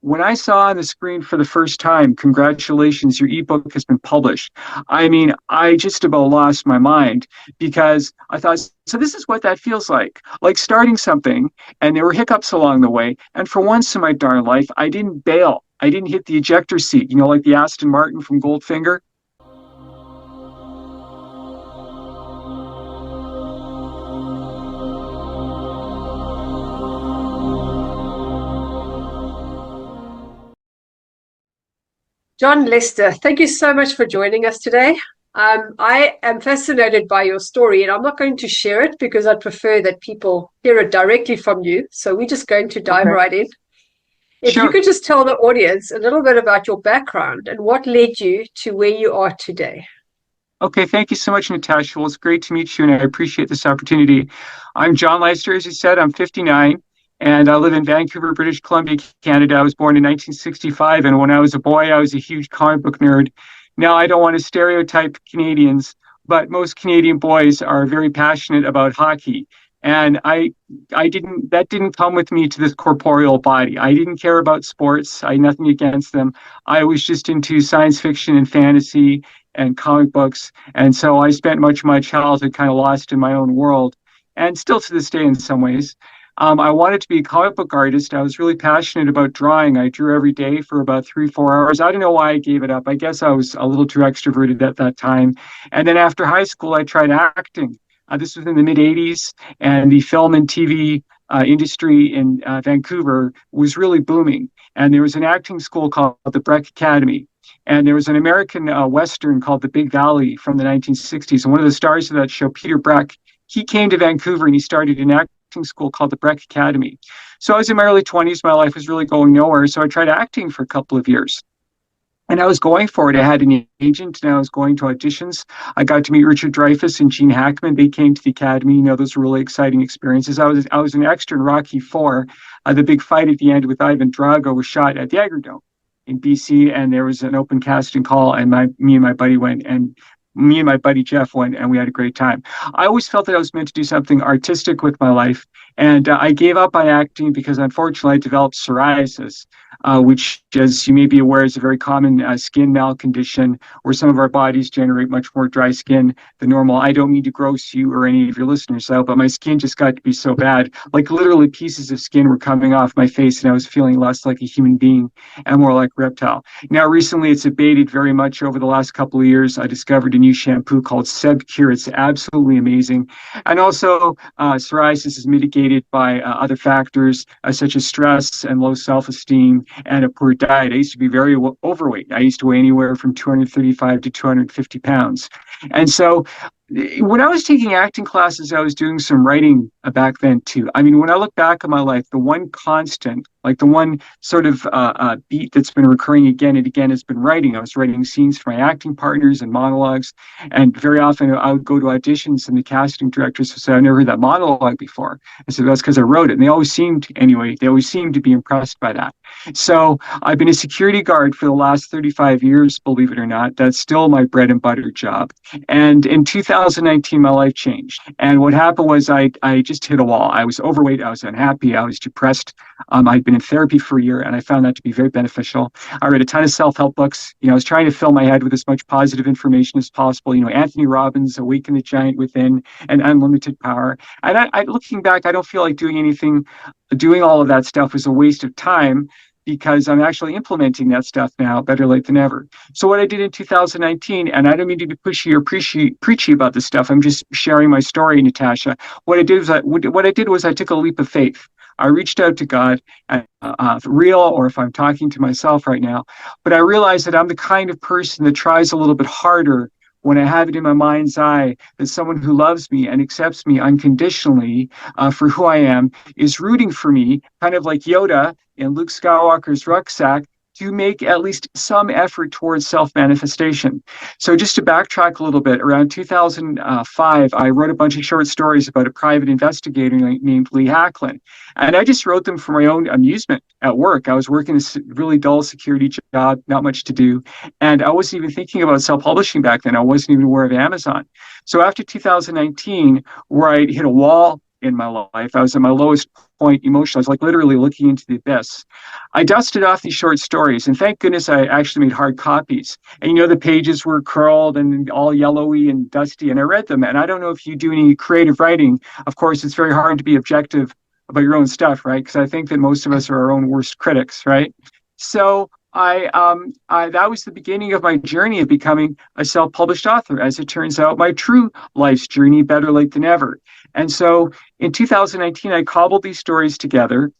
when I saw on the screen for the first time, congratulations, your ebook has been published. I mean, I just about lost my mind because I thought, so this is what that feels like starting something, and there were hiccups along the way. And for once in my darn life, I didn't bail. I didn't hit the ejector seat, like the Aston Martin from Goldfinger. John Leister, thank you so much for joining us today. I am fascinated by your story, and I'm not going to share it because I prefer that people hear it directly from you. So we're just going to dive right in. If you could just tell the audience a little bit about your background and what led you to where you are today. Okay, thank you so much, Natasha. Well, it's great to meet you, and I appreciate this opportunity. I'm John Leister, as you said. I'm 59. And I live in Vancouver, British Columbia, Canada. I was born in 1965, and when I was a boy, I was a huge comic book nerd. Now, I don't want to stereotype Canadians, but most Canadian boys are very passionate about hockey. And that didn't come with me to this corporeal body. I didn't care about sports. I had nothing against them. I was just into science fiction and fantasy and comic books. And so I spent much of my childhood kind of lost in my own world, and still to this day in some ways. I wanted to be a comic book artist. I was really passionate about drawing. I drew every day for about 3-4 hours. I don't know why I gave it up. I guess I was a little too extroverted at that time. And then after high school, I tried acting. This was in the mid-'80s, and the film and TV industry in Vancouver was really booming. And there was an acting school called the Breck Academy. And there was an American Western called The Big Valley from the 1960s. And one of the stars of that show, Peter Breck, he came to Vancouver and he started an acting school called the Breck Academy. So I was in my early 20s. My life was really going nowhere. So I tried acting for a couple of years. And I was going for it. I had an agent, and I was going to auditions. I got to meet Richard Dreyfuss and Lee Hacklyn. They came to the Academy. Those were really exciting experiences. I was an extra in Rocky IV. The big fight at the end with Ivan Drago was shot at the Agrodome in BC, and there was an open casting call, and me and my buddy went, and me and my buddy Jeff went, and we had a great time. I always felt that I was meant to do something artistic with my life, and I gave up on acting because, unfortunately, I developed psoriasis, which, as you may be aware, is a very common skin malcondition where some of our bodies generate much more dry skin than normal. I don't mean to gross you or any of your listeners out, but my skin just got to be so bad. Like literally pieces of skin were coming off my face, and I was feeling less like a human being and more like a reptile. Now, recently, it's abated very much over the last couple of years. I discovered a new shampoo called SebCure. It's absolutely amazing. And also, psoriasis is mitigated by other factors such as stress and low self-esteem and a poor diet. I used to be very overweight. I used to weigh anywhere from 235 to 250 pounds. And so when I was taking acting classes, I was doing some writing back then too. I mean, when I look back at my life, the one constant, like the one sort of beat that's been recurring again and again has been writing. I was writing scenes for my acting partners and monologues. And very often I would go to auditions and the casting directors would say, I've never heard that monologue before. I said, that's because I wrote it. And they always seemed to be impressed by that. So I've been a security guard for the last 35 years, believe it or not. That's still my bread and butter job. And in 2019, my life changed. And what happened was I just hit a wall. I was overweight. I was unhappy. I was depressed. I'd been in therapy for a year, and I found that to be very beneficial. I read a ton of self-help books. I was trying to fill my head with as much positive information as possible. Anthony Robbins, Awaken the Giant Within, and Unlimited Power. And I looking back, I don't feel like doing all of that stuff was a waste of time, because I'm actually implementing that stuff now, better late than ever. So what I did in 2019, and I don't mean to be pushy or preachy about this stuff, I'm just sharing my story, Natasha. What I did was I took a leap of faith. I reached out to God, real, or if I'm talking to myself right now, but I realized that I'm the kind of person that tries a little bit harder when I have it in my mind's eye that someone who loves me and accepts me unconditionally for who I am is rooting for me, kind of like Yoda in Luke Skywalker's rucksack, to make at least some effort towards self-manifestation. So just to backtrack a little bit, around 2005, I wrote a bunch of short stories about a private investigator named Lee Hacklyn. And I just wrote them for my own amusement at work. I was working a really dull security job, not much to do. And I wasn't even thinking about self-publishing back then. I wasn't even aware of Amazon. So after 2019, where I hit a wall in my life. I was at my lowest point emotionally. I was like literally looking into the abyss. I dusted off these short stories, and thank goodness I actually made hard copies. And the pages were curled and all yellowy and dusty, and I read them. And I don't know if you do any creative writing. Of course, it's very hard to be objective about your own stuff, right? Because I think that most of us are our own worst critics, right? So that was the beginning of my journey of becoming a self-published author. As it turns out, my true life's journey, better late than ever. And so in 2019, I cobbled these stories together,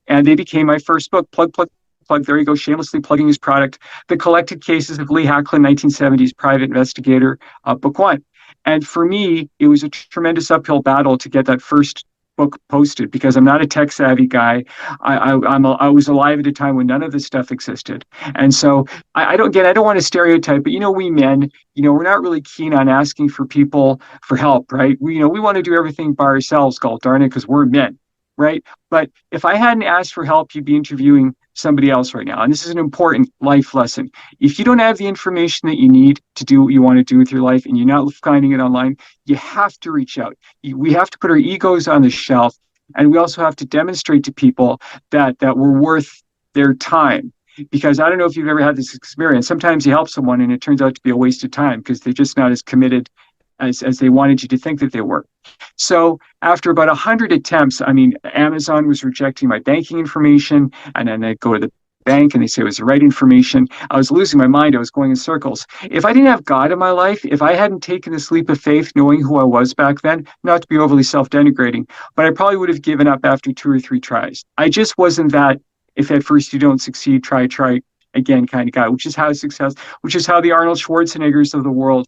and they became my first book, Plug, Plug, Plug. There you go, shamelessly plugging his product. The Collected Cases of Lee Hacklyn, 1970s Private Investigator, book one. And for me, it was a tremendous uphill battle to get that first book posted because I'm not a tech savvy guy. I was alive at a time when none of this stuff existed, and so I don't want to stereotype, but we men, we're not really keen on asking for people for help, right? We want to do everything by ourselves, god darn it, because we're men, right? But if I hadn't asked for help, you'd be interviewing somebody else right now. And this is an important life lesson. If you don't have the information that you need to do what you want to do with your life and you're not finding it online, you have to reach out. We have to put our egos on the shelf, and we also have to demonstrate to people that we're worth their time. Because I don't know if you've ever had this experience. Sometimes you help someone and it turns out to be a waste of time because they're just not as committed as they wanted you to think that they were. So after about 100 attempts, Amazon was rejecting my banking information, and then I'd go to the bank and they say it was the right information. I was losing my mind. I was going in circles. If I didn't have God in my life, if I hadn't taken this leap of faith, knowing who I was back then, not to be overly self-denigrating, but I probably would have given up after 2 or 3 tries. I just wasn't that, if at first you don't succeed, try again kind of guy, which is how the Arnold Schwarzeneggers of the world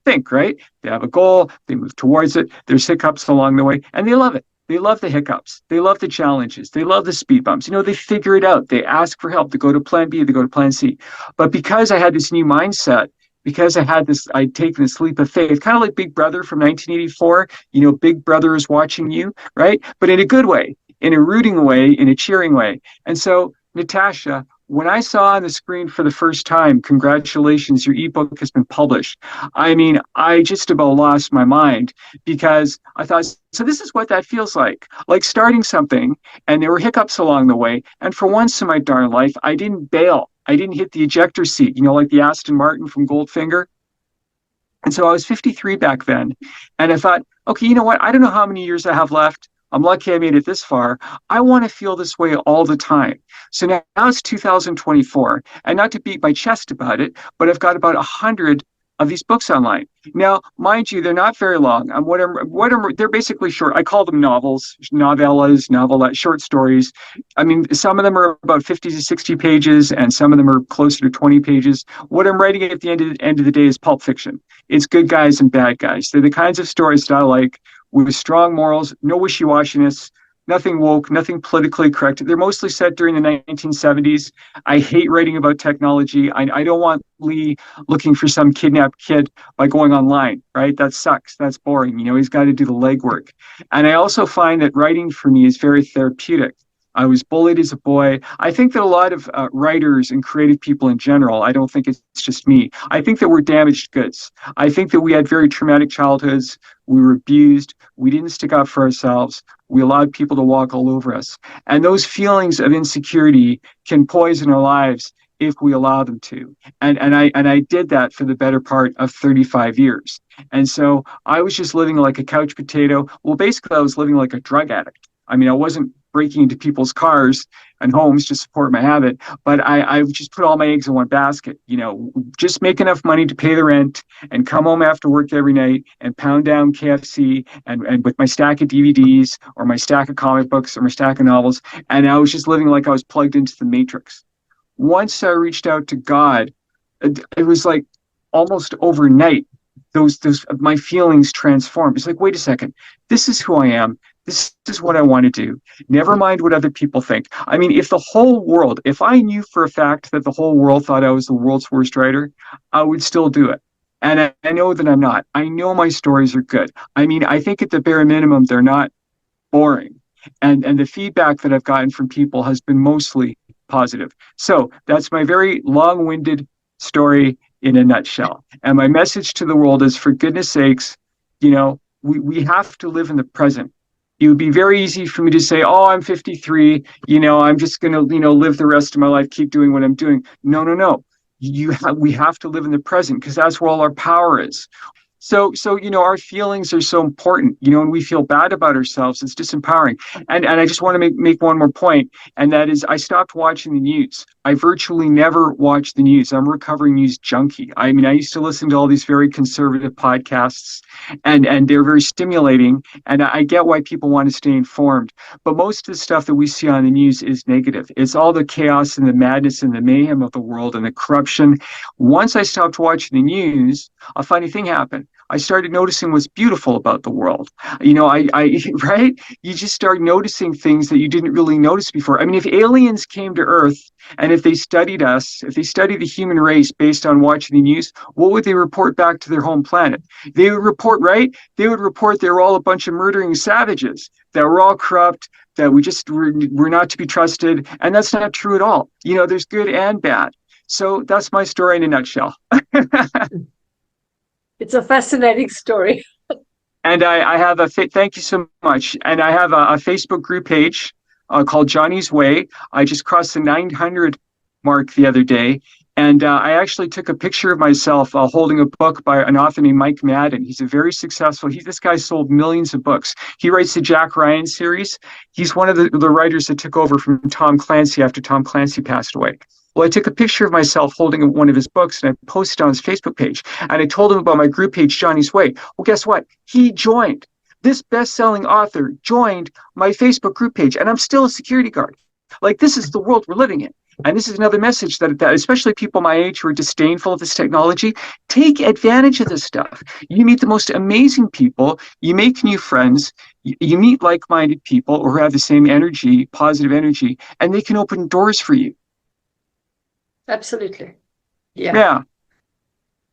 think, right? They have a goal, they move towards it, there's hiccups along the way, and they love it. They love the hiccups. They love the challenges. They love the speed bumps. They figure it out. They ask for help. They go to plan B, they go to plan C. But because I had this new mindset, because I'd taken this leap of faith, kind of like Big Brother from 1984, Big Brother is watching you, right? But in a good way, in a rooting way, in a cheering way. And so, Natasha, when I saw on the screen for the first time, congratulations, your ebook has been published. I just about lost my mind because I thought, so this is what that feels like starting something, and there were hiccups along the way. And for once in my darn life, I didn't bail. I didn't hit the ejector seat, like the Aston Martin from Goldfinger. And so I was 53 back then. And I thought, okay, you know what? I don't know how many years I have left. I'm lucky I made it this far. I want to feel this way all the time. So now it's 2024, and not to beat my chest about it, but I've got about 100 of these books online. Now, mind you, they're not very long. They're basically short. I call them novels, novellas, short stories. Some of them are about 50 to 60 pages, and some of them are closer to 20 pages. What I'm writing at the end of the day is pulp fiction. It's good guys and bad guys. They're the kinds of stories that I like, with strong morals, no wishy-washiness, nothing woke, nothing politically correct. They're mostly set during the 1970s. I hate writing about technology. I don't want Lee looking for some kidnapped kid by going online, right? That sucks. That's boring. He's got to do the legwork. And I also find that writing for me is very therapeutic. I was bullied as a boy. I think that a lot of writers and creative people in general, I don't think it's just me. I think that we're damaged goods. I think that we had very traumatic childhoods. We were abused. We didn't stick up for ourselves. We allowed people to walk all over us. And those feelings of insecurity can poison our lives if we allow them to. And I did that for the better part of 35 years. And so I was just living like a couch potato. Well, basically, I was living like a drug addict. I wasn't breaking into people's cars and homes to support my habit, but I just put all my eggs in one basket, just make enough money to pay the rent and come home after work every night and pound down KFC and with my stack of DVDs or my stack of comic books or my stack of novels. And I was just living like I was plugged into the Matrix. Once I reached out to God, it was like almost overnight, those my feelings transformed. It's like, wait a second, this is who I am. This is what I want to do. Never mind what other people think. If I knew for a fact that the whole world thought I was the world's worst writer, I would still do it. And I know that I'm not. I know my stories are good. I think at the bare minimum, they're not boring. And the feedback that I've gotten from people has been mostly positive. So that's my very long-winded story in a nutshell. And my message to the world is, for goodness sakes, we have to live in the present. it would be very easy for me to say, oh, I'm 53, I'm just going to, live the rest of my life, keep doing what I'm doing. No, no, no. We have to live in the present because that's where all our power is. So our feelings are so important. When we feel bad about ourselves, it's disempowering. And I just want to make one more point, and that is I stopped watching the news. I virtually never watch the news. I'm a recovering news junkie. I mean, I used to listen to all these very conservative podcasts, and they're very stimulating. And I get why people want to stay informed. But most of the stuff that we see on the news is negative. It's all the chaos and the madness and the mayhem of the world and the corruption. Once I stopped watching the news, a funny thing happened. I started noticing what's beautiful about the world. Right? You just start noticing things that you didn't really notice before. I mean, if aliens came to Earth and if they studied us, if they studied the human race based on watching the news, what would they report back to their home planet? They would report, right? They would report they were all a bunch of murdering savages, that we're all corrupt, that we're not to be trusted. And that's not true at all. There's good and bad. So that's my story in a nutshell. It's a fascinating story. And I have thank you so much. And I have a Facebook group page called Johnny's Way. I just crossed the 900 mark the other day. And I actually took a picture of myself holding a book by an author named Mike Madden. He's a very successful, this guy sold millions of books. He writes the Jack Ryan series. He's one of the writers that took over from Tom Clancy after Tom Clancy passed away. Well, I took a picture of myself holding one of his books and I posted on his Facebook page. And I told him about my group page, Johnny's Way. Well, guess what? He joined. This best-selling author joined my Facebook group page, and I'm still a security guard. Like, this is the world we're living in. And this is another message that especially people my age who are disdainful of this technology, take advantage of this stuff. You meet the most amazing people. You make new friends. You meet like-minded people who have the same energy, positive energy, and they can open doors for you. Absolutely. Yeah. Yeah.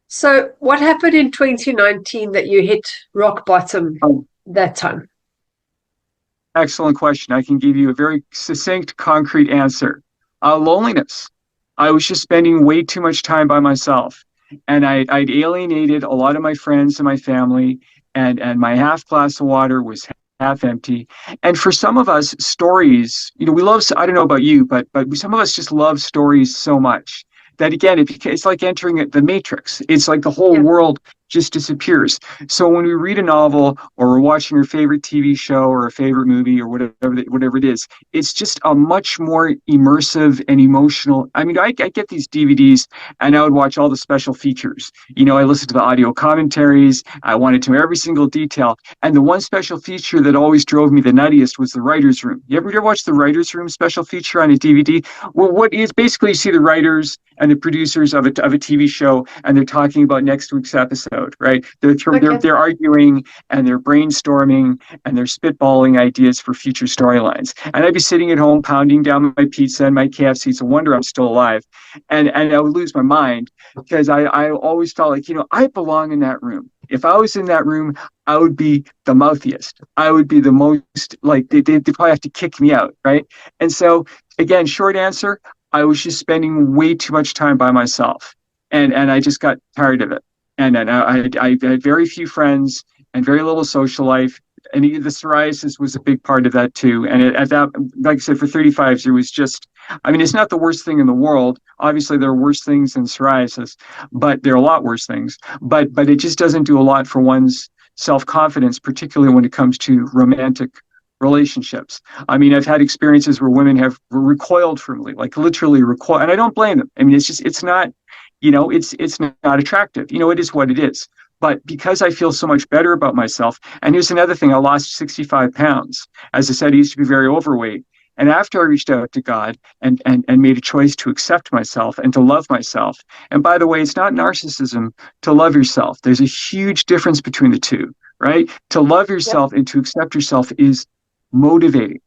So what happened in 2019 that you hit rock bottom that time? Excellent question. I can give you a very succinct, concrete answer. Loneliness. I was just spending way too much time by myself. And I'd alienated a lot of my friends and my family, and my half glass of water was half empty. And for some of us, stories, we love, I don't know about you, but some of us just love stories so much that, again, it's like entering the Matrix. It's like the whole world just disappears. So when we read a novel or we're watching our favorite TV show or a favorite movie or whatever it is, it's just a much more immersive and emotional. I mean, I get these DVDs and I would watch all the special features. I listened to the audio commentaries. I wanted to know every single detail. And the one special feature that always drove me the nuttiest was the writer's room. You ever watch the writer's room special feature on a DVD? Well, what is basically, you see the writers and the producers of a TV show, and they're talking about next week's episode, right? They're arguing and they're brainstorming and they're spitballing ideas for future storylines. And I'd be sitting at home pounding down my pizza and my KFC. It's a wonder I'm still alive. And I would lose my mind because I always felt like, I belong in that room. If I was in that room, I would be the mouthiest. I would be the most, like, they probably have to kick me out, right? And so, again, short answer, I was just spending way too much time by myself. And I just got tired of it. And I had very few friends and very little social life. And the psoriasis was a big part of that too. And at that, like I said, for 35, it was just, it's not the worst thing in the world. Obviously, there are worse things than psoriasis, but there are a lot worse things. But it just doesn't do a lot for one's self-confidence, particularly when it comes to romantic relationships. I've had experiences where women have recoiled from me, like literally recoil, and I don't blame them. It's not, it's not attractive. It is what it is. But because I feel so much better about myself, and here's another thing, I lost 65 pounds. As I said, I used to be very overweight. And after I reached out to God and made a choice to accept myself and to love myself, and by the way, it's not narcissism to love yourself. There's a huge difference between the two, right? To love yourself and to accept yourself is motivating.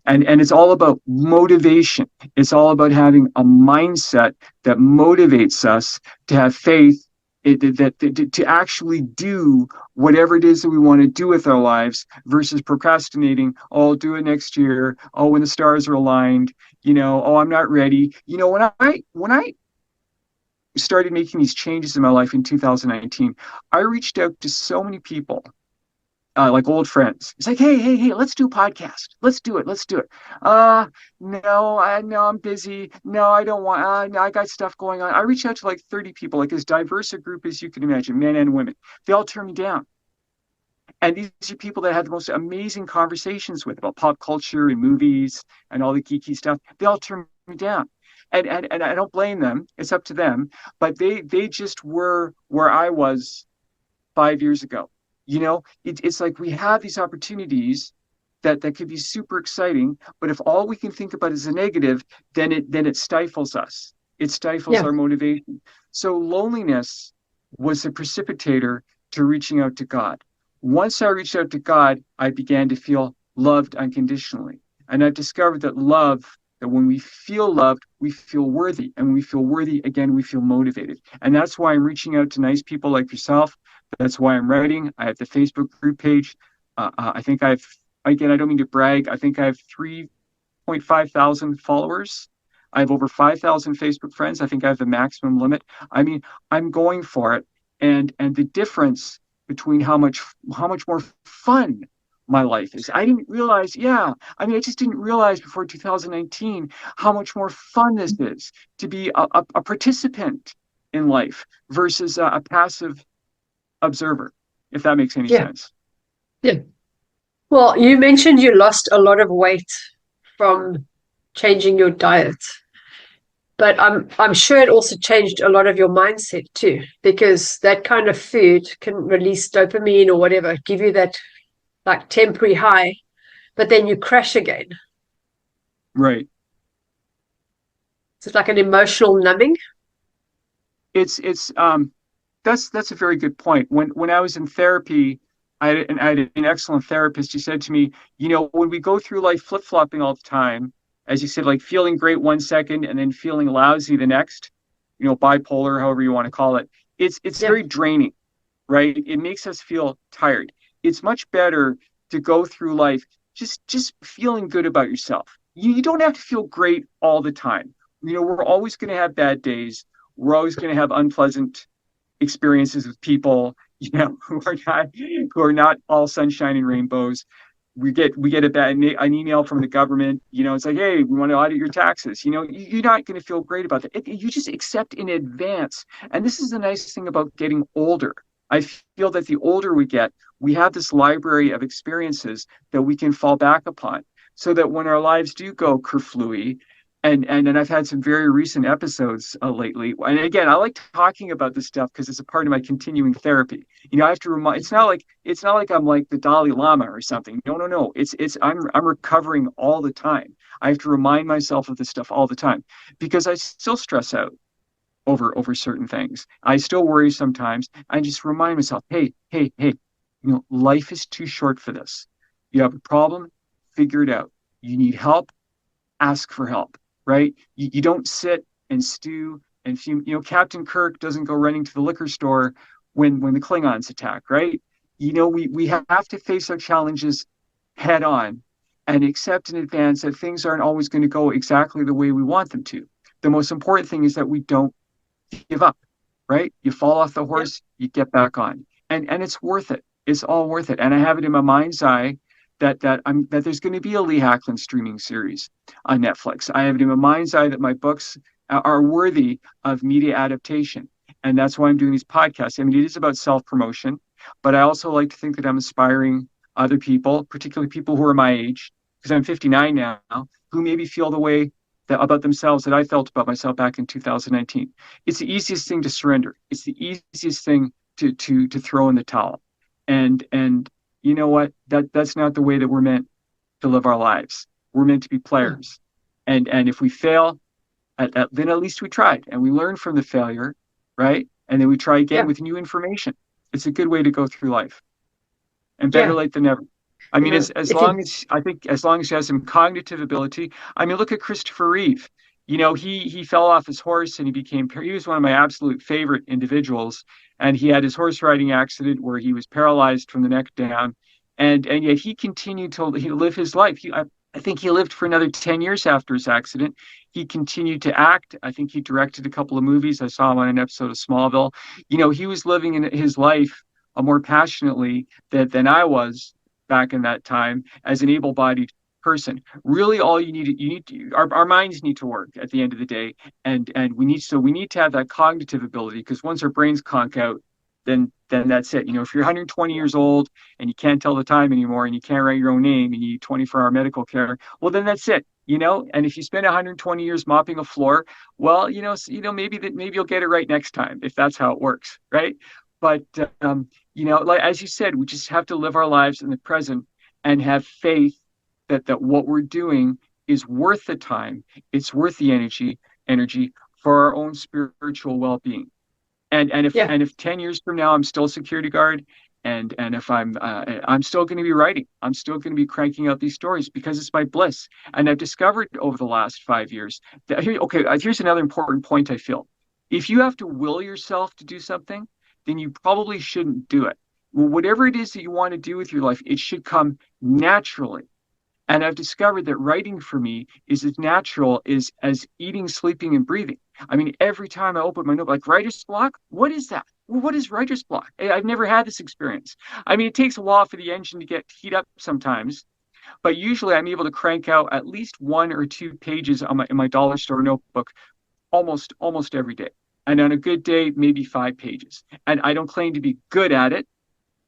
And it's all about motivation. It's all about having a mindset that motivates us to have faith, to actually do whatever it is that we want to do with our lives versus procrastinating. Oh, I'll do it next year. Oh, when the stars are aligned, oh, I'm not ready. When I started making these changes in my life in 2019, I reached out to so many people like old friends. It's like, hey, let's do a podcast. Let's do it. Let's do it. No, I'm busy. No, I don't want. No, I got stuff going on. I reach out to like 30 people, like as diverse a group as you can imagine, men and women. They all turn me down. And these are people that I had the most amazing conversations with about pop culture and movies and all the geeky stuff. They all turn me down. And I don't blame them. It's up to them. But they just were where I was 5 years ago. It's like we have these opportunities that could be super exciting, but if all we can think about is a negative, then it stifles us. It stifles Yeah. our motivation. So loneliness was the precipitator to reaching out to God. Once I reached out to God, I began to feel loved unconditionally. And I've discovered that when we feel loved, we feel worthy. And when we feel worthy, again, we feel motivated. And that's why I'm reaching out to nice people like yourself. That's why I'm writing. I have the Facebook group page. I think again, I don't mean to brag. I think I have 3.5 thousand followers. I have over 5,000 Facebook friends. I think I have the maximum limit. I mean, I'm going for it. And the difference between how much more fun my life is. I didn't realize, I just didn't realize before 2019 how much more fun this is to be a participant in life versus a passive observer, if that makes any Yeah. sense. Yeah. Well, you mentioned you lost a lot of weight from changing your diet, but I'm sure it also changed a lot of your mindset too, because that kind of food can release dopamine or whatever, give you that like temporary high, but then you crash again. Right. So it's like an emotional numbing. It's that's a very good point. When I was in therapy, I had an excellent therapist. He said to me, when we go through life flip-flopping all the time, as you said, like feeling great 1 second and then feeling lousy the next, bipolar, however you want to call it, it's Yeah. very draining, right? It makes us feel tired. It's much better to go through life just feeling good about yourself. You don't have to feel great all the time. We're always going to have bad days. We're always going to have unpleasant experiences with people, who are not all sunshine and rainbows. We get an email from the government. It's like, hey, we want to audit your taxes. You're not going to feel great about that. You just accept in advance. And this is the nice thing about getting older. I feel that the older we get, we have this library of experiences that we can fall back upon, so that when our lives do go kerflooey, and I've had some very recent episodes lately. And again, I like talking about this stuff because it's a part of my continuing therapy. I have to remind. It's not like I'm like the Dalai Lama or something. No, no, no. I'm recovering all the time. I have to remind myself of this stuff all the time because I still stress out over certain things. I still worry sometimes. I just remind myself, hey, life is too short for this. You have a problem, figure it out. You need help, ask for help, right? You don't sit and stew and fume. Captain Kirk doesn't go running to the liquor store when the Klingons attack, right? We have to face our challenges head on and accept in advance that things aren't always going to go exactly the way we want them to. The most important thing is that we don't give up, right? You fall off the Yeah. horse, you get back on. And it's worth it. It's all worth it. And I have it in my mind's eye that there's going to be a Lee Hacklyn streaming series on Netflix. I have it in my mind's eye that my books are worthy of media adaptation. And that's why I'm doing these podcasts. I mean, it is about self-promotion, but I also like to think that I'm inspiring other people, particularly people who are my age, because I'm 59 now, who maybe feel the way about themselves that I felt about myself back in 2019. It's the easiest thing to surrender. It's the easiest thing to throw in the towel. And you know what? That's not the way that we're meant to live our lives. We're meant to be Yeah. players. And if we fail, then at least we tried and we learn from the failure, right? And then we try again Yeah. with new information. It's a good way to go through life. And better Yeah. late than never. I mean, as If you, long as I think as long as you have some cognitive ability. I mean, look at Christopher Reeve. He fell off his horse and he was one of my absolute favorite individuals. And he had his horse riding accident where he was paralyzed from the neck down. And yet he continued to live his life. I think he lived for another 10 years after his accident. He continued to act. I think he directed a couple of movies. I saw him on an episode of Smallville. He was living in his life more passionately than I was back in that time as an able-bodied person. Really, all our minds need to work at the end of the day, and we need to have that cognitive ability, because once our brains conk out, then that's it. If you're 120 years old and you can't tell the time anymore and you can't write your own name and you need 24-hour medical care, well, then that's it. And if you spend 120 years mopping a floor, well, maybe you'll get it right next time, if that's how it works, right? But like as you said, we just have to live our lives in the present and have faith that what we're doing is worth the time, it's worth the energy for our own spiritual well-being. Yeah. And if 10 years from now I'm still a security guard, and if I'm still going to be writing, I'm still going to be cranking out these stories because it's my bliss. And I've discovered over the last 5 years that here's another important point. I feel if you have to will yourself to do something, then you probably shouldn't do it. Well, whatever it is that you want to do with your life, it should come naturally. And I've discovered that writing for me is as natural as eating, sleeping, and breathing. I mean, every time I open my notebook, like writer's block, what is that? Well, what is writer's block? I've never had this experience. I mean, it takes a while for the engine to get heat up sometimes, but usually I'm able to crank out at least 1 or 2 pages in my dollar store notebook almost every day. And on a good day, maybe 5 pages. And I don't claim to be good at it,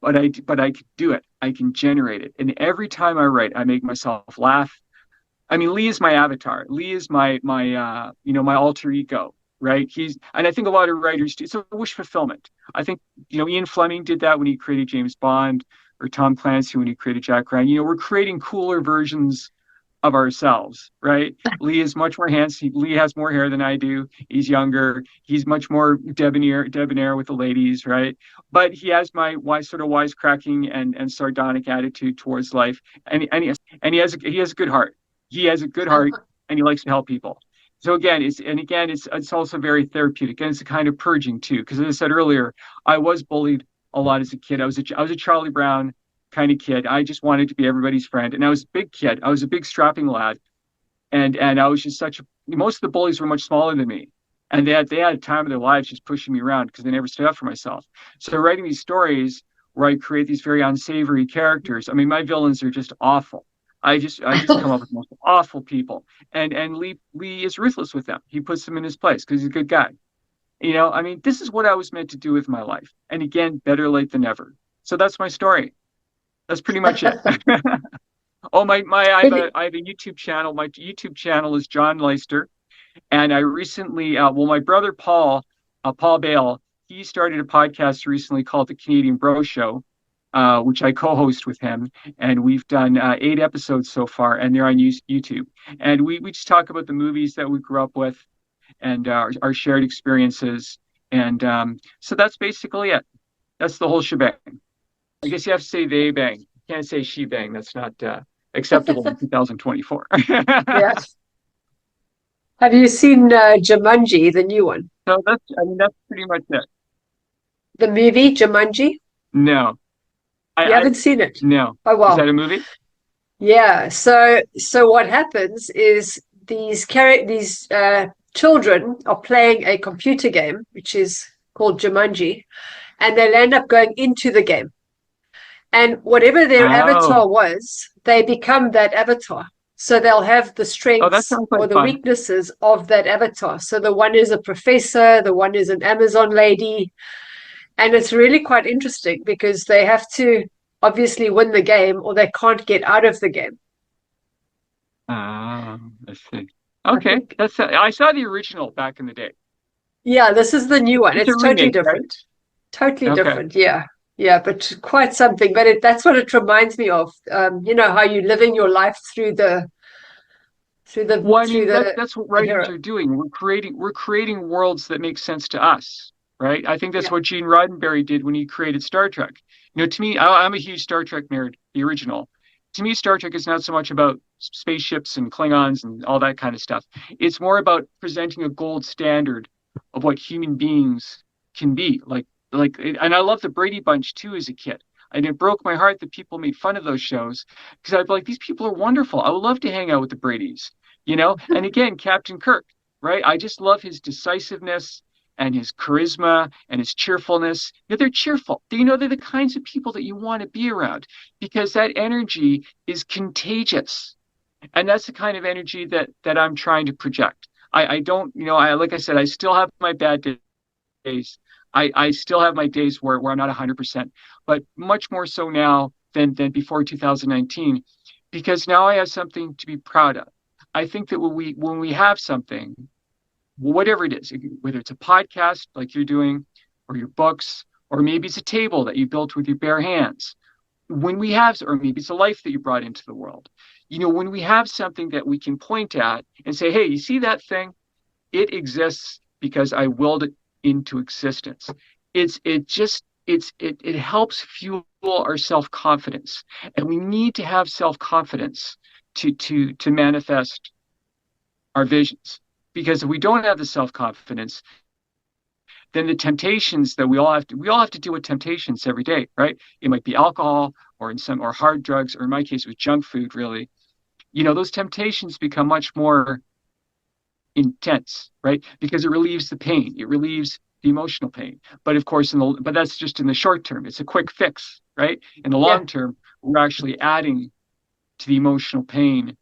but I can do it. I can generate it. And every time I write, I make myself laugh. I mean, Lee is my avatar. Lee is my alter ego, right? And I think a lot of writers do. It's a wish fulfillment. I think, Ian Fleming did that when he created James Bond, or Tom Clancy when he created Jack Ryan. We're creating cooler versions of ourselves, right? Lee is much more handsome. Lee has more hair than I do. He's younger. He's much more debonair with the ladies, right? But he has my sort of wisecracking and sardonic attitude towards life, and he has a good heart. He has a good heart, and he likes to help people. So it's also very therapeutic, and it's a kind of purging too. Because as I said earlier, I was bullied a lot as a kid. I was a Charlie Brown kind of kid. I just wanted to be everybody's friend. And I was a big kid. I was a big strapping lad. And I was just most of the bullies were much smaller than me. And they had a time of their lives just pushing me around because they never stood up for myself. So writing these stories where I create these very unsavory characters, I mean, my villains are just awful. I just come up with the most awful people. And Lee is ruthless with them. He puts them in his place because he's a good guy. I mean, this is what I was meant to do with my life. And again, better late than never. So that's my story. That's pretty much it. Oh, I have a YouTube channel. My YouTube channel is John Leister. And I recently, my brother Paul Bale, he started a podcast recently called The Canadian Bro Show, which I co-host with him. And we've done 8 episodes so far, and they're on YouTube. And we just talk about the movies that we grew up with and our shared experiences. And so that's basically it. That's the whole shebang. I guess you have to say they bang. You can't say she bang. That's not acceptable in 2024. Yes. Have you seen Jumanji, the new one? So that's pretty much it. The movie Jumanji? No. You haven't seen it? No. Oh, well. Is that a movie? Yeah. So what happens is these children are playing a computer game, which is called Jumanji, and they'll end up going into the game. And whatever their avatar was, they become that avatar. So they'll have the strengths or the weaknesses of that avatar. So the one is a professor, the one is an Amazon lady. And it's really quite interesting because they have to obviously win the game or they can't get out of the game. I see. Okay. I saw the original back in the day. Yeah, this is the new one. It's totally different. Right? Totally different. Yeah. Yeah, but quite something. But that's what it reminds me of. How you living your life through the. That's what writers are doing. We're creating worlds that make sense to us, right? I think that's what Gene Roddenberry did when he created Star Trek. To me, I'm a huge Star Trek nerd, the original. To me, Star Trek is not so much about spaceships and Klingons and all that kind of stuff. It's more about presenting a gold standard of what human beings can be. And I love the Brady Bunch too as a kid. And it broke my heart that people made fun of those shows because I'd be like, these people are wonderful. I would love to hang out with the Bradys, And again, Captain Kirk, right? I just love his decisiveness and his charisma and his cheerfulness. They're cheerful. They're the kinds of people that you want to be around because that energy is contagious. And that's the kind of energy that I'm trying to project. I don't, like I said, I still have my bad days. I still have my days where I'm not 100%, but much more so now than before 2019, because now I have something to be proud of. I think that when we have something, whatever it is, whether it's a podcast like you're doing, or your books, or maybe it's a table that you built with your bare hands, when we have, or maybe it's a life that you brought into the world, when we have something that we can point at and say, hey, you see that thing? It exists because I willed it into existence. It helps fuel our self-confidence, and we need to have self-confidence to manifest our visions. Because if we don't have the self-confidence, then the temptations that we all have to deal with temptations every day, right? It might be alcohol or hard drugs, or in my case, with junk food, really. Those temptations become much more intense, right? Because it relieves the pain, it relieves the emotional pain. But of course, but that's just in the short term. It's a quick fix, right? In the long term, we're actually adding to the emotional pain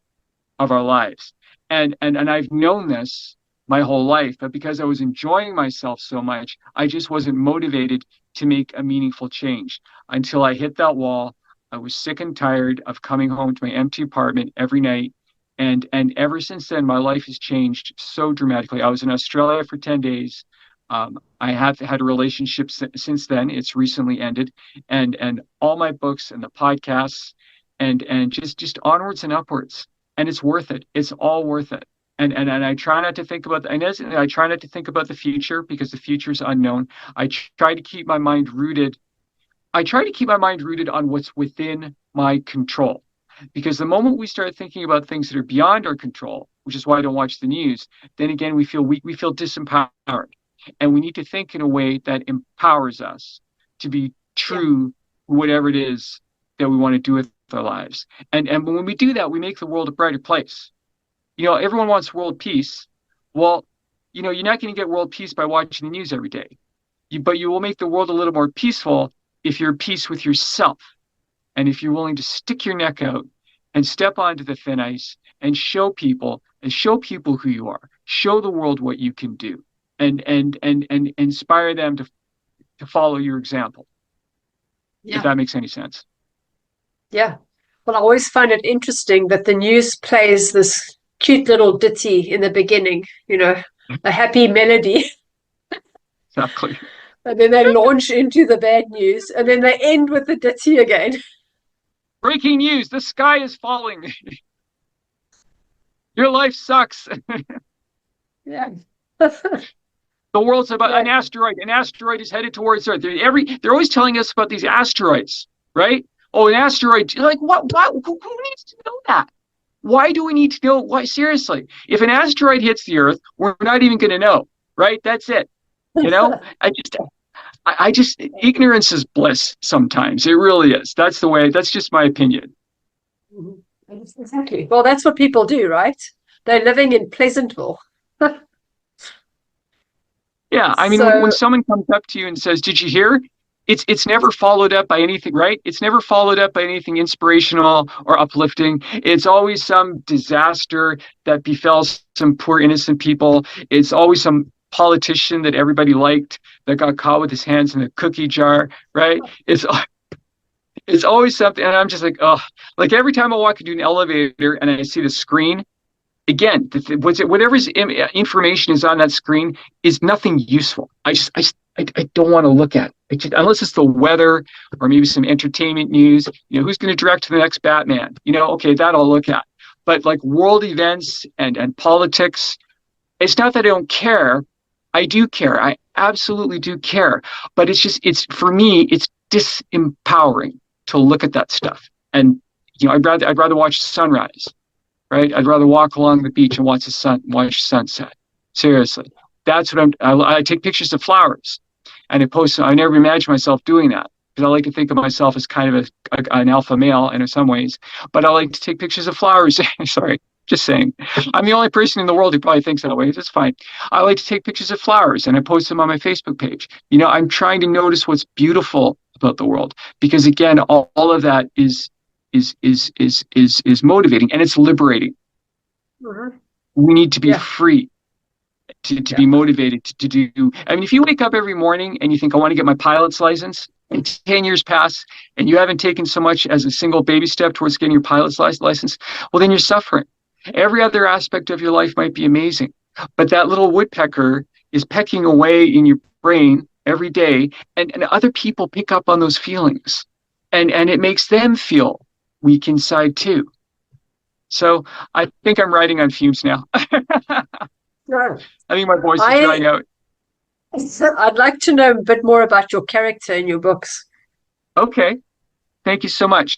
of our lives. And I've known this my whole life, but because I was enjoying myself so much, I just wasn't motivated to make a meaningful change until I hit that wall. I was sick and tired of coming home to my empty apartment every night. And ever since then, my life has changed so dramatically. I was in Australia for 10 days. I have had a relationship since then. It's recently ended. And all my books and the podcasts and just onwards and upwards. And it's worth it. It's all worth it. And I try not to think about I try not to think about the future because the future is unknown. I try to keep my mind rooted. I try to keep my mind rooted on what's within my control. Because the moment we start thinking about things that are beyond our control, which is why I don't watch the news, then again, we feel weak, we feel disempowered. And we need to think in a way that empowers us to be true, whatever it is that we want to do with our lives. And when we do that, we make the world a brighter place. Everyone wants world peace. Well, you're not going to get world peace by watching the news every day. But you will make the world a little more peaceful if you're at peace with yourself. And if you're willing to stick your neck out and step onto the thin ice and show people who you are, show the world what you can do, and inspire them to follow your example. If that makes any sense. Yeah. Well, I always find it interesting that the news plays this cute little ditty in the beginning, a happy melody. Exactly. And then they launch into the bad news, and then they end with the ditty again. Breaking news, the sky is falling. Your life sucks. Yeah. The world's about an asteroid. An asteroid is headed towards Earth. They're always telling us about these asteroids, right? Oh, an asteroid. Like, what? Who needs to know that? Why do we need to know? Why? Seriously, if an asteroid hits the Earth, we're not even going to know, right? That's it. I just ignorance is bliss sometimes. It really is. That's the way. That's just my opinion. Exactly. Well, that's what people do, right? They're living in Pleasantville. Yeah, I mean, when someone comes up to you and says, "Did you hear?" It's never followed up by anything, right? It's never followed up by anything inspirational or uplifting. It's always some disaster that befell some poor innocent people. It's always some politician that everybody liked that got caught with his hands in a cookie jar, right? It's always something, and I'm just like, oh, like every time I walk into an elevator and I see the screen, again, whatever's information is on that screen is nothing useful. I don't want to look at it. Unless it's the weather or maybe some entertainment news. Who's going to direct the next Batman? Okay, that I'll look at. But like world events and politics, it's not that I don't care. I do care. I absolutely do care. But for me, it's disempowering to look at that stuff. And I'd rather watch sunrise, right? I'd rather walk along the beach and watch sunset. Seriously, that's what I take pictures of flowers, and I post. I never imagined myself doing that because I like to think of myself as kind of an alpha male in some ways. But I like to take pictures of flowers. Sorry, Just saying. I'm the only person in the world who probably thinks that way. It's fine. I like to take pictures of flowers and I post them on my Facebook page. I'm trying to notice what's beautiful about the world because again, all of that is motivating and it's liberating. Mhm. We need to be Yeah. free to be motivated to do. I mean, if you wake up every morning and you think, I want to get my pilot's license, and 10 years pass and you haven't taken so much as a single baby step towards getting your pilot's license, well, then you're suffering. Every other aspect of your life might be amazing, but that little woodpecker is pecking away in your brain every day, and other people pick up on those feelings, and it makes them feel weak inside too. So I think I'm riding on fumes now. No. I think my voice is I drying out. I'd like to know a bit more about your character in your books. Okay, thank you so much.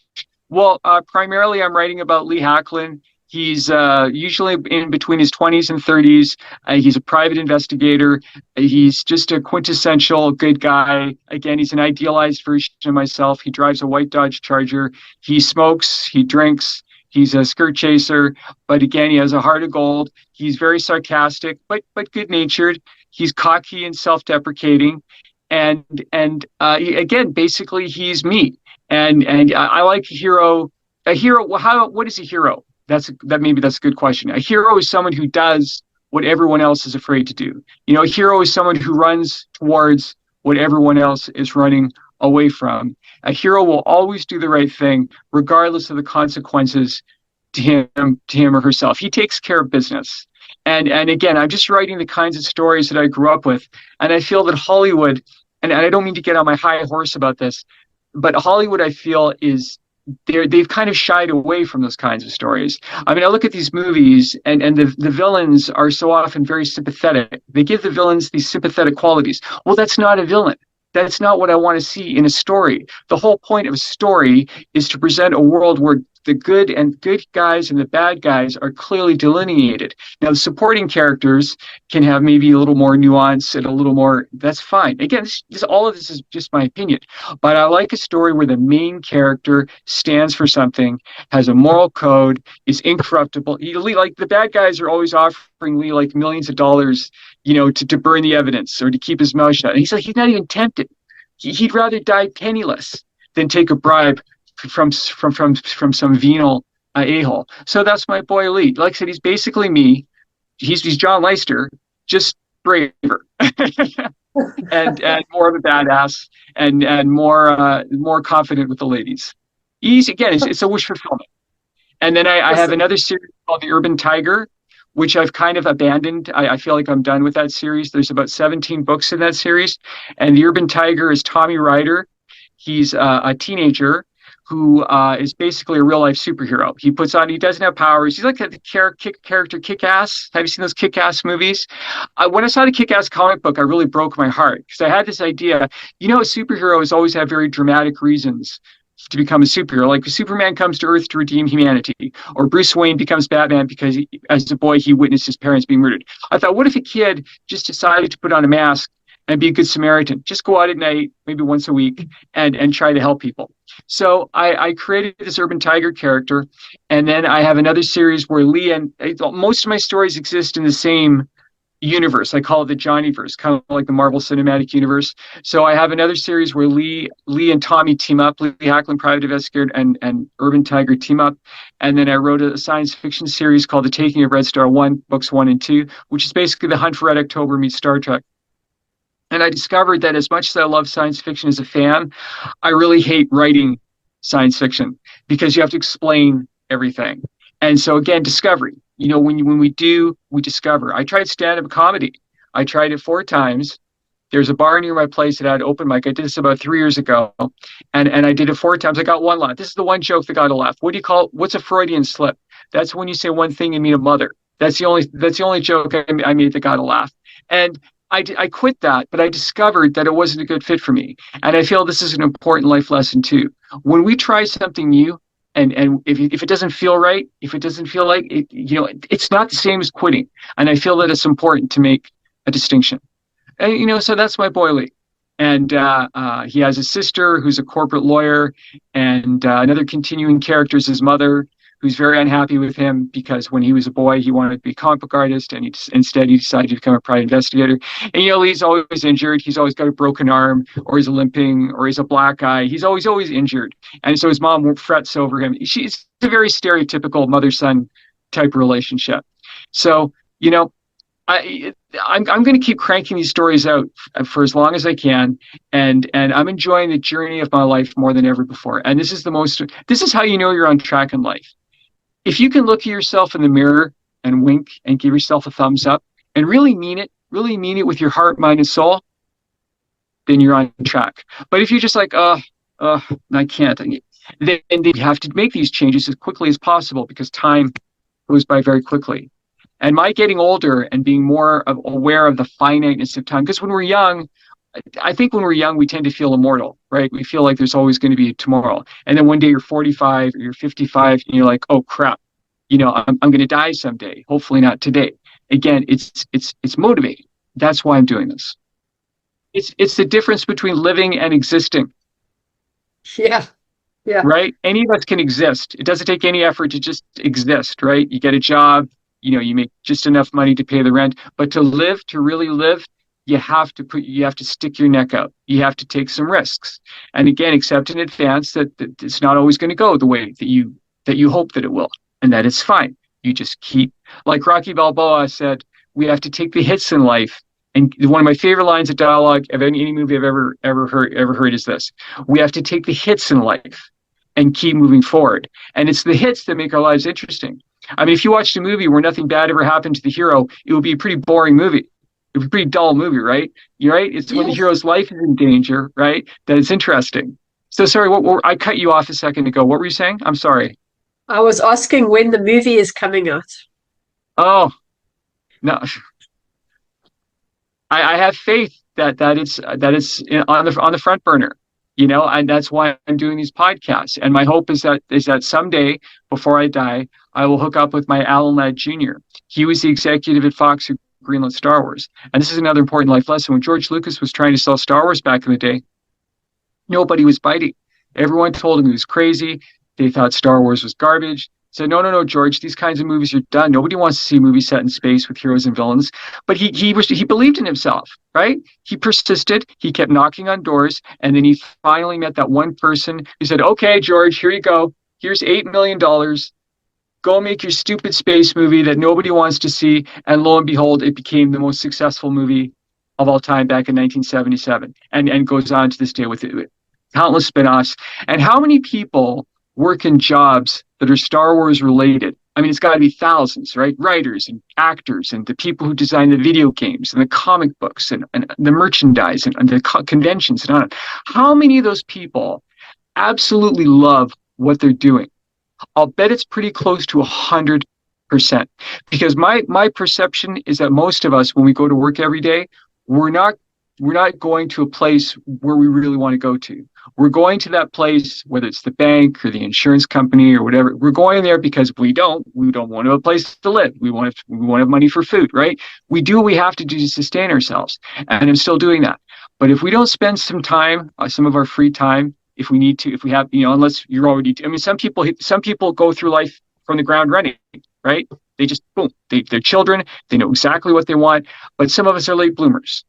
Well, primarily I'm writing about Lee Hacklyn. He's usually in between his 20s and 30s. He's a private investigator. He's just a quintessential good guy. Again, he's an idealized version of myself. He drives a white Dodge Charger. He smokes, he drinks, he's a skirt chaser. But again, he has a heart of gold. He's very sarcastic, but good-natured. He's cocky and self-deprecating. Again, basically, he's me. And I like a hero. A hero. What is a hero? Maybe that's a good question. A hero is someone who does what everyone else is afraid to do. A hero is someone who runs towards what everyone else is running away from. A hero will always do the right thing, regardless of the consequences to him or herself. He takes care of business. And again, I'm just writing the kinds of stories that I grew up with, and I feel that Hollywood, and I don't mean to get on my high horse about this, but Hollywood, I feel, they've kind of shied away from those kinds of stories. I mean, I look at these movies and the villains are so often very sympathetic. They give the villains these sympathetic qualities. Well, that's not a villain. That's not what I want to see in a story. The whole point of a story is to present a world where the good guys and the bad guys are clearly delineated. Now, the supporting characters can have maybe a little more nuance and a little more, that's fine. Again, all of this is just my opinion, but I like a story where the main character stands for something, has a moral code, is incorruptible. Like the bad guys are always offering Lee like millions of dollars, to burn the evidence or to keep his mouth shut. And he's not even tempted. He'd rather die penniless than take a bribe from some venal a-hole. So that's my boy Lee. Like I said, he's basically me. He's John Leister, just braver and more of a badass and more confident with the ladies. It's a wish fulfillment. And then I have another series called The Urban Tiger, which I've kind of abandoned. I feel like I'm done with that series. There's about 17 books in that series. And The Urban Tiger is Tommy Ryder. He's a teenager who is basically a real life superhero. He doesn't have powers. He's like the character Kick-Ass. Have you seen those Kick-Ass movies? When I saw the Kick-Ass comic book, I really broke my heart because I had this idea, superheroes always have very dramatic reasons to become a superhero. Like Superman comes to Earth to redeem humanity, or Bruce Wayne becomes Batman because as a boy, he witnessed his parents being murdered. I thought, what if a kid just decided to put on a mask and be a good Samaritan? Just go out at night, maybe once a week, and try to help people. So I created this Urban Tiger character, and then I have another series where Lee and most of my stories exist in the same universe. I call it the Johnnyverse, kind of like the Marvel Cinematic Universe. So I have another series where Lee and Tommy team up, Lee Hacklyn, private investigator, and Urban Tiger team up. And then I wrote a science fiction series called The Taking of Red Star 1, books 1 and 2, which is basically the Hunt for Red October meets Star Trek. And I discovered that as much as I love science fiction as a fan, I really hate writing science fiction because you have to explain everything. And so again, discovery. When we discover. I tried stand-up comedy. I tried it 4 times. There's a bar near my place that had open mic. I did this about 3 years ago, and I did it 4 times. I got one laugh. This is the one joke that got a laugh. What's a Freudian slip? That's when you say one thing and mean a mother. That's the only joke I made that got a laugh. And I quit that, but I discovered that it wasn't a good fit for me. And I feel this is an important life lesson too. When we try something new, and if it doesn't feel right, if it doesn't feel like it, it's not the same as quitting. And I feel that it's important to make a distinction. And, so that's my boy Lee. And he has a sister who's a corporate lawyer, and another continuing character is his mother, who's very unhappy with him because when he was a boy, he wanted to be a comic book artist, and instead he decided to become a private investigator. And Lee's always injured. He's always got a broken arm, or he's limping, or he's a black eye. He's always injured, and so his mom frets over him. She's a very stereotypical mother-son type relationship. So I'm going to keep cranking these stories out for as long as I can, and I'm enjoying the journey of my life more than ever before. And this is how you know you're on track in life. If you can look at yourself in the mirror and wink and give yourself a thumbs up and really mean it with your heart, mind, and soul, then you're on track. But if you're just like, I can't, then you have to make these changes as quickly as possible, because time goes by very quickly. And my getting older and being more aware of the finiteness of time, because when we're young, I think when we're young, we tend to feel immortal, right? We feel like there's always going to be a tomorrow. And then one day you're 45 or you're 55 and you're like, oh crap, I'm going to die someday. Hopefully not today. Again, it's motivating. That's why I'm doing this. It's the difference between living and existing. Yeah. Yeah. Right? Any of us can exist. It doesn't take any effort to just exist, right? You get a job, you make just enough money to pay the rent, but to really live, you have to stick your neck out. You have to take some risks. And again, accept in advance that it's not always going to go the way that you hope that it will, and that it's fine. You just keep, like Rocky Balboa said, we have to take the hits in life. And one of my favorite lines of dialogue of any movie I've ever heard is this: we have to take the hits in life and keep moving forward. And it's the hits that make our lives interesting. I mean, if you watched a movie where nothing bad ever happened to the hero, it would be a pretty boring movie. It would be a pretty dull movie, right? You're right. It's when the hero's life is in danger, right, that it's interesting. So sorry, I cut you off a second ago. What were you saying? I'm sorry. I was asking when the movie is coming out. Oh, no. I have faith that it's on the front burner. And that's why I'm doing these podcasts. And my hope is that someday, before I die, I will hook up with my Alan Ladd Jr. He was the executive at Fox who greenlit Star Wars. And this is another important life lesson. When George Lucas was trying to sell Star Wars back in the day, nobody was biting. Everyone told him he was crazy. They thought Star Wars was garbage. Said, no, George, these kinds of movies are done. Nobody wants to see a movie set in space with heroes and villains. But he believed in himself, right? He persisted. He kept knocking on doors. And then he finally met that one person who said, okay, George, here you go. Here's $8 million. Go make your stupid space movie that nobody wants to see. And lo and behold, it became the most successful movie of all time back in 1977, and goes on to this day with countless spin-offs. And how many people work in jobs that are Star Wars related? I mean, it's got to be thousands, right? Writers and actors and the people who design the video games and the comic books and the merchandise and the conventions and on. How many of those people absolutely love what they're doing? I'll bet it's pretty close to 100%. Because my perception is that most of us, when we go to work every day, we're not going to a place where we really want to go to. We're going to that place, whether it's the bank or the insurance company or whatever. We're going there because we don't want to have a place to live. We want to have money for food, right? We do what we have to do to sustain ourselves. And I'm still doing that. But if we don't spend some time, some of our free time, if we need to, if we have, unless you're already, some people go through life from the ground running, right? They just, boom, they're children. They know exactly what they want. But some of us are late bloomers.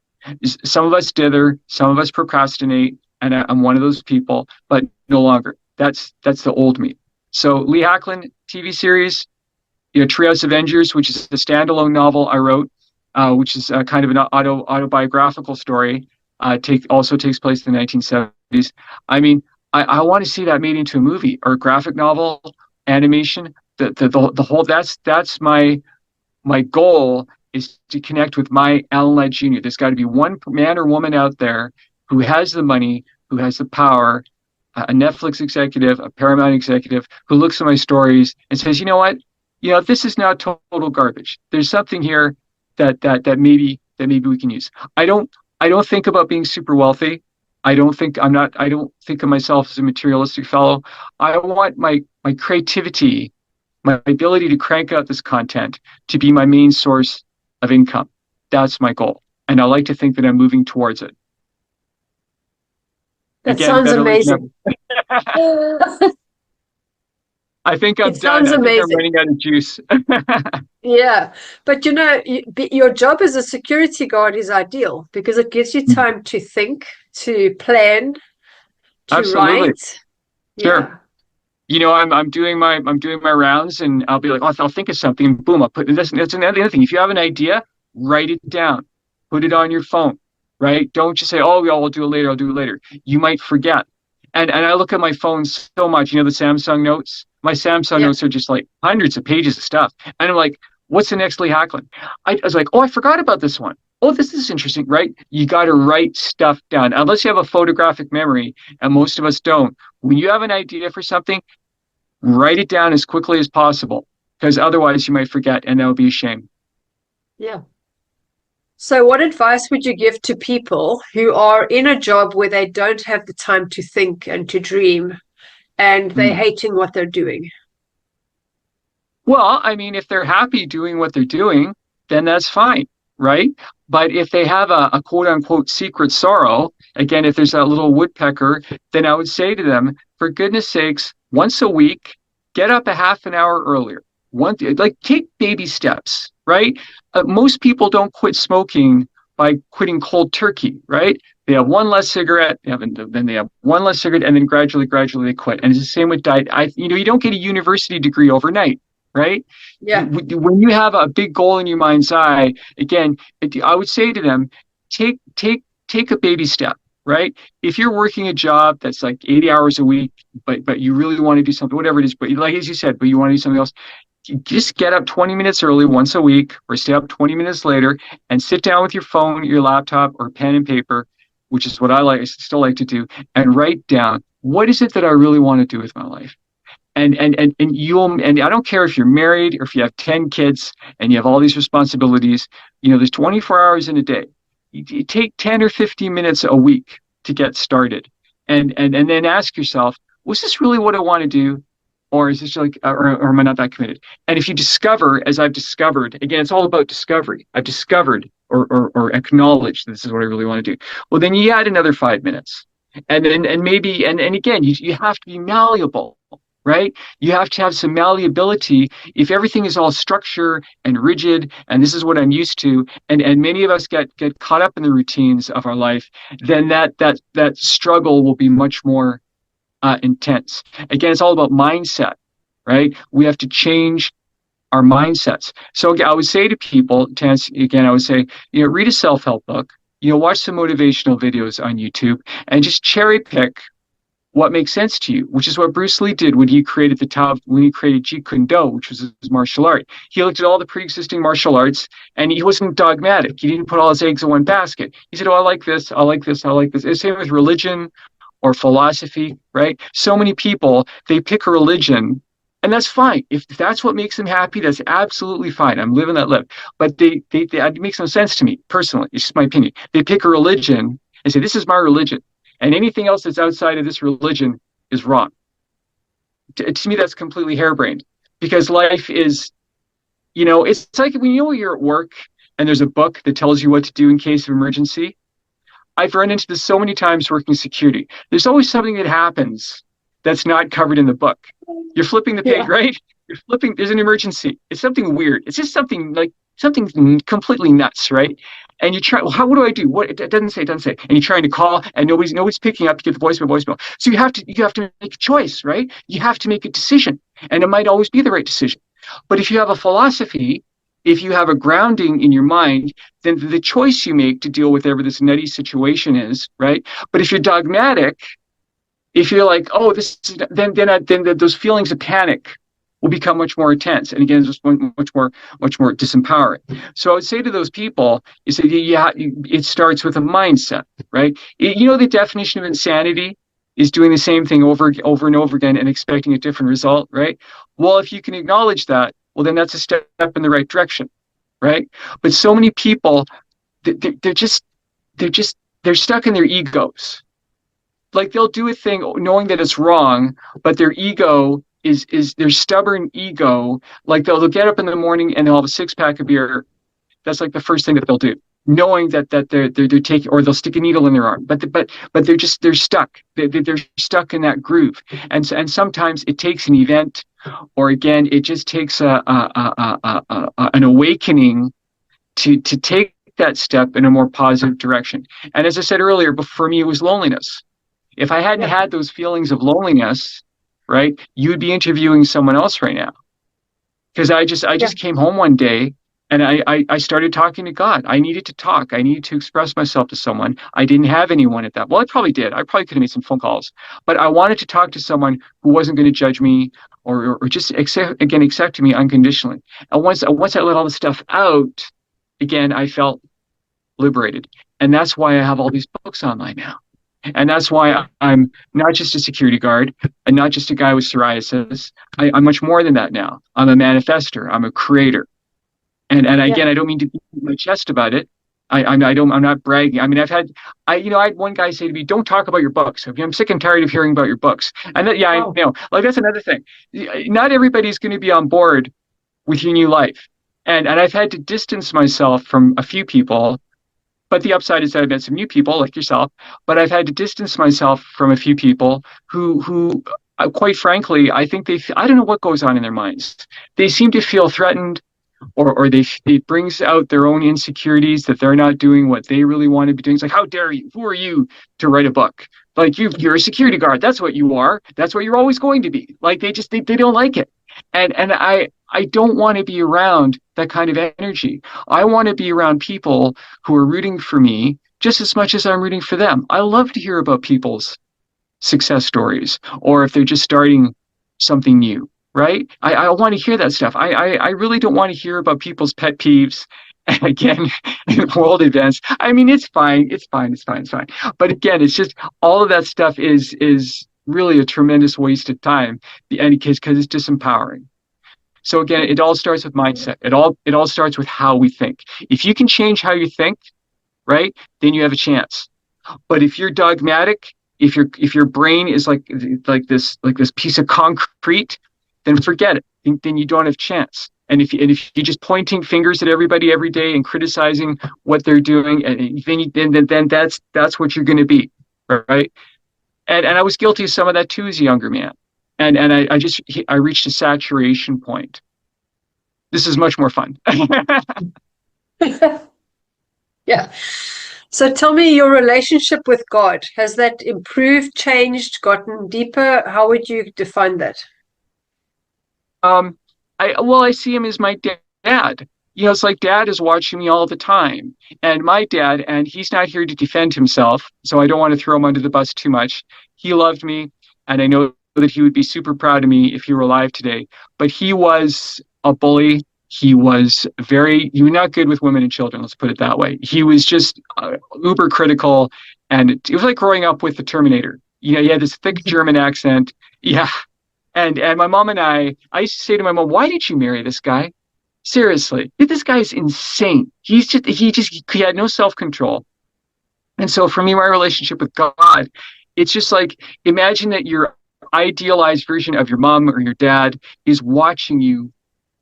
Some of us dither, some of us procrastinate, and I'm one of those people, but no longer. That's the old me. So Lee Hacklyn TV series, Treehouse Avengers, which is a standalone novel I wrote, which is kind of an autobiographical story, also takes place in the 1970s. I mean, I want to see that made into a movie or a graphic novel, animation. The whole that's my goal, is to connect with my Alan Ladd Jr. There's got to be one man or woman out there who has the money, who has the power, a Netflix executive, a Paramount executive, who looks at my stories and says, you know what, this is not total garbage. There's something here that maybe we can use. I don't think about being super wealthy. I don't think of myself as a materialistic fellow. I want my creativity, my ability to crank out this content to be my main source of income. That's my goal. And I like to think that I'm moving towards it. That sounds amazing. I think It I'm done. sounds I think I'm amazing. running out of juice. Yeah, but your job as a security guard is ideal because it gives you time to think, to plan, to Absolutely. write. Sure. Yeah, I'm doing my rounds, and I'll be like, oh, I'll think of something, and boom, I'll put and that's another thing. If you have an idea, write it down, put it on your phone, right? Don't just say, oh, yeah, I'll do it later. I'll do it later. You might forget. And I look at my phone so much. The Samsung notes. My Samsung yeah, notes are just like hundreds of pages of stuff, and I'm like, what's the next Lee Hacklyn? I was like, oh, I forgot about this one. Oh, this is interesting, right? You got to write stuff down, unless you have a photographic memory, and most of us don't. When you have an idea for something, write it down as quickly as possible, because otherwise you might forget, and that would be a shame. yeah. So, what advice would you give to people who are in a job where they don't have the time to think and to dream and they're Hmm. hating what they're doing? Well, I mean, if they're happy doing what they're doing, then that's fine, right? But if they have a quote unquote secret sorrow, again, if there's that little woodpecker, then I would say to them, for goodness sakes, once a week, get up a half an hour earlier. Like take baby steps, right? Most people don't quit smoking by quitting cold turkey, right? They have one less cigarette, then they have one less cigarette, and then gradually they quit. And it's the same with diet. You don't get a university degree overnight, right? Yeah, When you have a big goal in your mind's eye, again, I would say to them, take a baby step, right? If you're working a job that's like 80 hours a week, but you really want to do something, whatever it is, but like as you said, but you want to do something else, just get up 20 minutes early once a week, or stay up 20 minutes later, and sit down with your phone, your laptop, or pen and paper, which is what I still like to do, and write down, what is it that I really want to do with my life? And I don't care if you're married or if you have 10 kids and you have all these responsibilities. There's 24 hours in a day. You take 10 or 15 minutes a week to get started, and then ask yourself, was this really what I want to do? Or is this like, or am I not that committed? And if you discover, as I've discovered, again, it's all about discovery. I've discovered or acknowledged this is what I really want to do. Well, then you add another 5 minutes. And maybe, and again, you have to be malleable, right? You have to have some malleability. If everything is all structure and rigid, and this is what I'm used to, and many of us get caught up in the routines of our life, then that struggle will be much more intense. Again, it's all about mindset, right? We have to change our mindsets. So again, I would say to people, again, I would say, read a self-help book, watch some motivational videos on YouTube, and just cherry pick what makes sense to you, which is what Bruce Lee did when he created Jeet Kune Do, which was his martial art. He looked at all the pre-existing martial arts, and he wasn't dogmatic. He didn't put all his eggs in one basket. He said, oh, I like this, I like this, I like this. It's the same with religion or philosophy, right? So many people, they pick a religion, and that's fine. If that's what makes them happy, that's absolutely fine. I'm living that life. But it makes no sense to me personally. It's just my opinion. They pick a religion and say, this is my religion, and anything else that's outside of this religion is wrong. To me, that's completely harebrained, because life is, it's like when you're at work and there's a book that tells you what to do in case of emergency. I've run into this so many times working security. There's always something that happens that's not covered in the book. You're flipping the page, yeah, right? You're flipping, there's an emergency. It's something weird. It's just something completely nuts, right? And you try, well, what do I do? What, it doesn't say. And you're trying to call, and nobody's picking up to get the voicemail. So you have to make a choice, right? You have to make a decision. And it might always be the right decision. But if you have a philosophy, if you have a grounding in your mind, then the choice you make to deal with whatever this nutty situation is, right? But if you're dogmatic, if you're like, oh, this is, then those feelings of panic will become much more intense, and again, just much more disempowering. So I would say to those people, you say, yeah, it starts with a mindset, right? The definition of insanity is doing the same thing over and over again and expecting a different result, right? Well, if you can acknowledge that, well, then that's a step in the right direction, right? But so many people, they're stuck in their egos. Like they'll do a thing knowing that it's wrong, but their ego is their stubborn ego. Like they'll get up in the morning and they'll have a 6-pack of beer. That's like the first thing that they'll do, knowing that they're taking, or they'll stick a needle in their arm. But they're stuck. They're stuck in that groove. And sometimes it takes an event or again, it just takes an awakening to take that step in a more positive direction. And as I said earlier, for me, it was loneliness. If I hadn't had those feelings of loneliness, right, you would be interviewing someone else right now. Because I just came home one day and I started talking to God. I needed to talk. I needed to express myself to someone. I didn't have anyone at that. Well, I probably did. I probably could have made some phone calls, but I wanted to talk to someone who wasn't going to judge me or just accept me unconditionally. And once I let all the stuff out, again, I felt liberated. And that's why I have all these books online now. And that's why I'm not just a security guard and not just a guy with psoriasis. I'm much more than that now. I'm a manifester. I'm a creator. And again, I don't mean to beat my chest about it. I'm not bragging. I mean, I had one guy say to me, "Don't talk about your books. I'm sick and tired of hearing about your books." And that, I know, like that's another thing. Not everybody's going to be on board with your new life. And I've had to distance myself from a few people. But the upside is that I've met some new people like yourself, but I've had to distance myself from a few people who quite frankly, I think I don't know what goes on in their minds. They seem to feel threatened or it brings out their own insecurities that they're not doing what they really want to be doing. It's like, how dare you? Who are you to write a book? Like you're a security guard. That's what you are. That's what you're always going to be. Like they don't like it. And I don't want to be around that kind of energy. I want to be around people who are rooting for me just as much as I'm rooting for them. I love to hear about people's success stories or if they're just starting something new, right? I want to hear that stuff. I really don't want to hear about people's pet peeves. And again, world events. I mean, it's fine. It's fine. But again, it's just all of that stuff is really a tremendous waste of time because it's disempowering. So again, it all starts with mindset. It all starts with how we think. If you can change how you think, right, then you have a chance. But if you're dogmatic, if your brain is like this piece of concrete, then forget it. Then you don't have a chance. And if you're just pointing fingers at everybody every day and criticizing what they're doing, and then that's what you're going to be, right? And I was guilty of some of that too as a younger man. And I reached a saturation point. This is much more fun. Yeah. So tell me your relationship with God. Has that improved, changed, gotten deeper? How would you define that? I see him as my dad. It's like dad is watching me all the time. And my dad, and he's not here to defend himself, so I don't want to throw him under the bus too much. He loved me, and I know that he would be super proud of me if he were alive today. But he was a bully. He was not good with women and children, let's put it that way. He was just uber critical, and it was like growing up with the Terminator. He had this thick German accent. Yeah. And my mom and I used to say to my mom, "Why did you marry this guy? Seriously, this guy is insane. He had no self-control." And so for me, my relationship with God, it's just like, imagine that your idealized version of your mom or your dad is watching you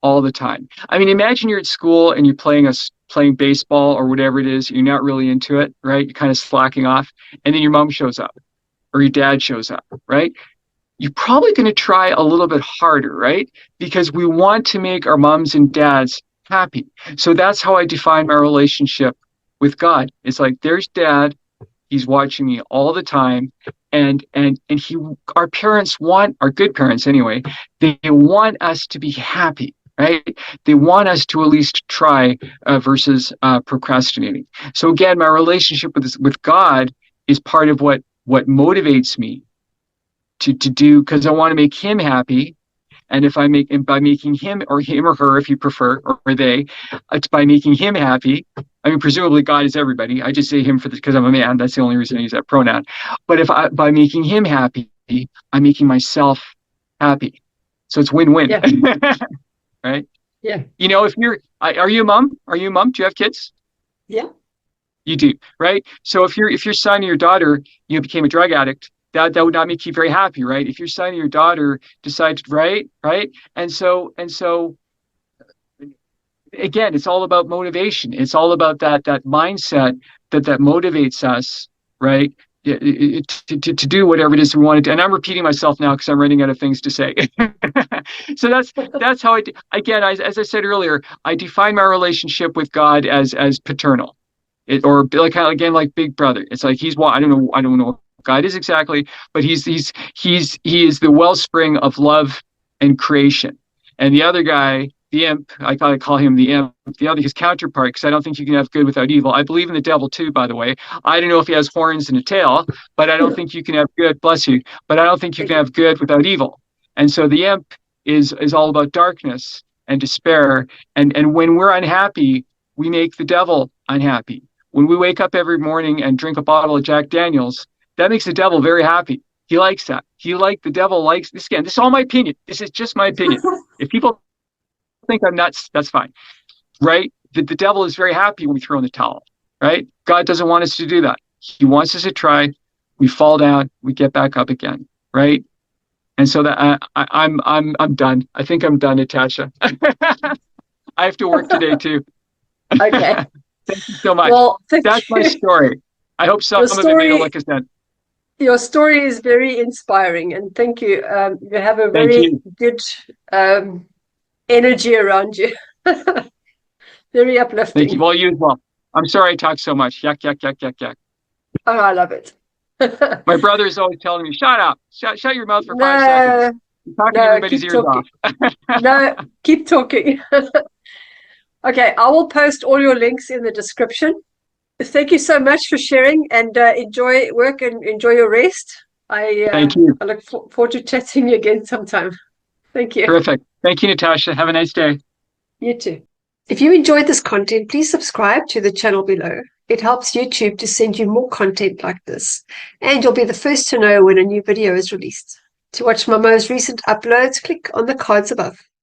all the time. I mean, imagine you're at school and you're playing baseball or whatever it is. You're not really into it, right? You're kind of slacking off. And then your mom shows up or your dad shows up, right? You're probably going to try a little bit harder, right? Because we want to make our moms and dads happy. So that's how I define my relationship with God. It's like, there's dad. He's watching me all the time. And our parents our good parents anyway, they want us to be happy, right? They want us to at least try versus procrastinating. So again, my relationship with God is part of what motivates me to do, because I want to make him happy. And by making him or her, if you prefer, or they, it's by making him happy. I mean, presumably God is everybody. I just say him because I'm a man. That's the only reason I use that pronoun. But by making him happy, I'm making myself happy. So it's win-win. Yeah. Right? Yeah. Are you a mom? Do you have kids? Yeah. You do, right? So if your son or your daughter, became a drug addict, that would not make you very happy, right? If your son or your daughter decides, right? And so again, it's all about motivation. It's all about that mindset that motivates us, right? to do whatever it is we want to do. And I'm repeating myself now because I'm running out of things to say. So that's how again, as I said earlier, I define my relationship with God as paternal, or like kind of, again, like big brother. It's like I don't know what God is exactly, but he is the wellspring of love and creation. And the other guy, the imp, I gotta call him the imp, his counterpart, because I don't think you can have good without evil. I believe in the devil too, by the way. I don't know if he has horns and a tail, but I don't think you can have good, bless you, but I don't think you can have good without evil. And so the imp is all about darkness and despair. And when we're unhappy, we make the devil unhappy. When we wake up every morning and drink a bottle of Jack Daniels, that makes the devil very happy. He likes that. The devil likes this. Again, this is all my opinion. This is just my opinion. If people think I'm nuts, that's fine, right? The devil is very happy when we throw in the towel, right? God doesn't want us to do that. He wants us to try. We fall down, we get back up again, right? And so that I'm done. I think I'm done, Natasha. I have to work today too. Okay. Thank you so much. Well, that's my story. I hope some of it made a lick of sense. Your story is very inspiring, and thank you. You have a very good energy around you. Very uplifting. Thank you. Well, you as well. I'm sorry I talk so much. Yuck, yuck, yuck, yuck, yuck. Oh, I love it. My brother is always telling me, shut up. Shut your mouth for 5 seconds. You're talking everybody's ears off. No, keep talking. Okay, I will post all your links in the description. Thank you so much for sharing, and enjoy work and enjoy your rest. Thank you. I look forward to chatting again sometime. Thank you. Terrific. Thank you, Natasha. Have a nice day. You too. If you enjoyed this content, please subscribe to the channel below. It helps YouTube to send you more content like this, and you'll be the first to know when a new video is released. To watch my most recent uploads, click on the cards above.